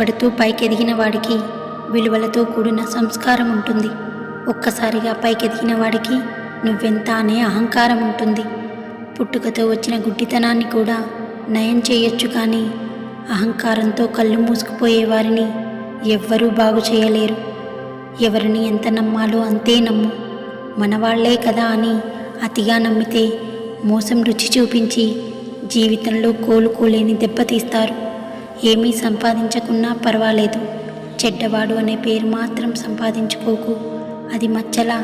కష్టపడుతూ పైకెదిగిన వాడికి విలువలతో కూడిన సంస్కారం ఉంటుంది. ఒక్కసారిగా పైకెదిగిన వాడికి నువ్వెంత అనే అహంకారం ఉంటుంది. పుట్టుకతో వచ్చిన గుడ్డితనాన్ని కూడా నయం చేయొచ్చు, కానీ అహంకారంతో కళ్ళు మూసుకుపోయే వారిని ఎవ్వరూ బాగు చేయలేరు. ఎవరిని ఎంత నమ్మాలో అంతే నమ్ము. మనవాళ్లే కదా అని అతిగా నమ్మితే మోసం రుచి చూపించి జీవితంలో కోలుకోలేని దెబ్బతీస్తారు. ఏమీ సంపాదించకున్నా పర్వాలేదు, చెడ్డవాడు అనే పేరు మాత్రం సంపాదించుకోకు. అది మచ్చలా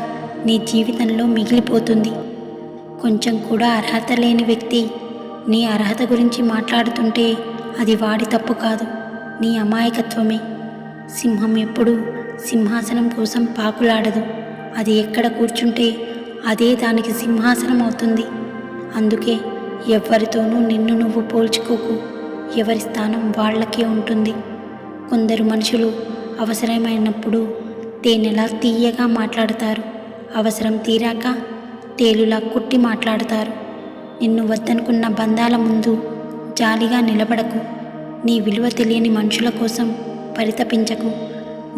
నీ జీవితంలో మిగిలిపోతుంది. కొంచెం కూడా అర్హత లేని వ్యక్తి నీ అర్హత గురించి మాట్లాడుతుంటే అది వాడి తప్పు కాదు, నీ అమాయకత్వమే. సింహం ఎప్పుడూ సింహాసనం కోసం పాకులాడదు. అది ఎక్కడ కూర్చుంటే అదే దానికి సింహాసనం అవుతుంది. అందుకే ఎవ్వరితోనూ నిన్ను నువ్వు పోల్చుకోకు. ఎవరి స్థానం వాళ్ళకే ఉంటుంది. కొందరు మనుషులు అవసరమైనప్పుడు తేనెలా తీయగా మాట్లాడతారు, అవసరం తీరాక తేలులా కుట్టి మాట్లాడతారు. నిన్ను వద్దనుకున్న బంధాల ముందు జాలిగా నిలబడకు. నీ విలువ తెలియని మనుషుల కోసం పరితపించకు.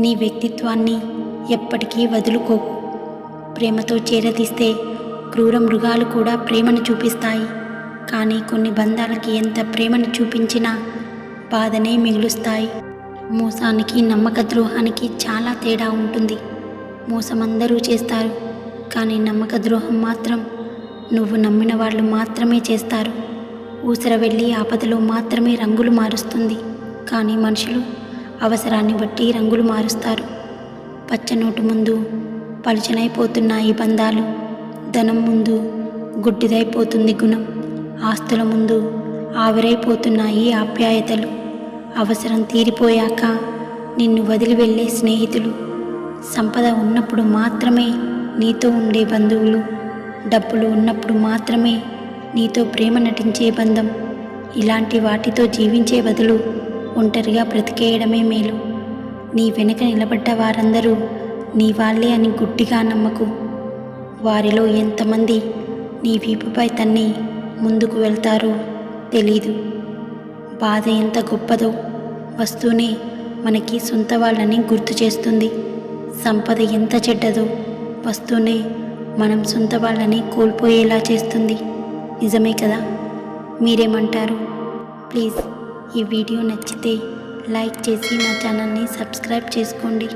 నీ వ్యక్తిత్వాన్ని ఎప్పటికీ వదులుకోకు. ప్రేమతో చేరదీస్తే క్రూర మృగాలు కూడా ప్రేమను చూపిస్తాయి, కానీ కొన్ని బంధాలకి ఎంత ప్రేమను చూపించినా బాధనే మిగులుస్తాయి. మోసానికి నమ్మక ద్రోహానికి చాలా తేడా ఉంటుంది. మోసం అందరూ చేస్తారు, కానీ నమ్మక ద్రోహం మాత్రం నువ్వు నమ్మిన వాళ్ళు మాత్రమే చేస్తారు. ఊసర వెళ్ళి ఆపదలో మాత్రమే రంగులు మారుస్తుంది, కానీ మనుషులు అవసరాన్ని బట్టి రంగులు మారుస్తారు. పచ్చనోటు ముందు పలుచనైపోతున్నాయి బంధాలు. ధనం ముందు గుడ్డిదైపోతుంది గుణం. ఆస్తుల ముందు ఆవిరైపోతున్నాయి ఆప్యాయతలు. అవసరం తీరిపోయాక నిన్ను వదిలి వెళ్ళే స్నేహితులు. సంపద ఉన్నప్పుడు మాత్రమే నీతో ఉండే బంధువులు. డబ్బులు ఉన్నప్పుడు మాత్రమే నీతో ప్రేమ నటించే బంధం. ఇలాంటి వాటితో జీవించే బదులు ఒంటరిగా బ్రతికేయడమే మేలు. నీ వెనుక నిలబడ్డ వారందరూ నీ వాళ్ళే అని గుడ్డిగా నమ్మకు. వారిలో ఎంతమంది నీ వీపుపై తన్ని ముందుకు వెళ్తారో తెలీదు. బాధ ఎంత గొప్పదో వస్తూనే మనకి సొంత వాళ్ళని గుర్తు చేస్తుంది. సంపద ఎంత చెడ్డదో వస్తూనే మనం సొంత వాళ్ళని కోల్పోయేలా చేస్తుంది. నిజమే కదా? మీరేమంటారు? ప్లీజ్ ఈ వీడియో నచ్చితే లైక్ చేసి నా ఛానల్ని సబ్స్క్రైబ్ చేసుకోండి.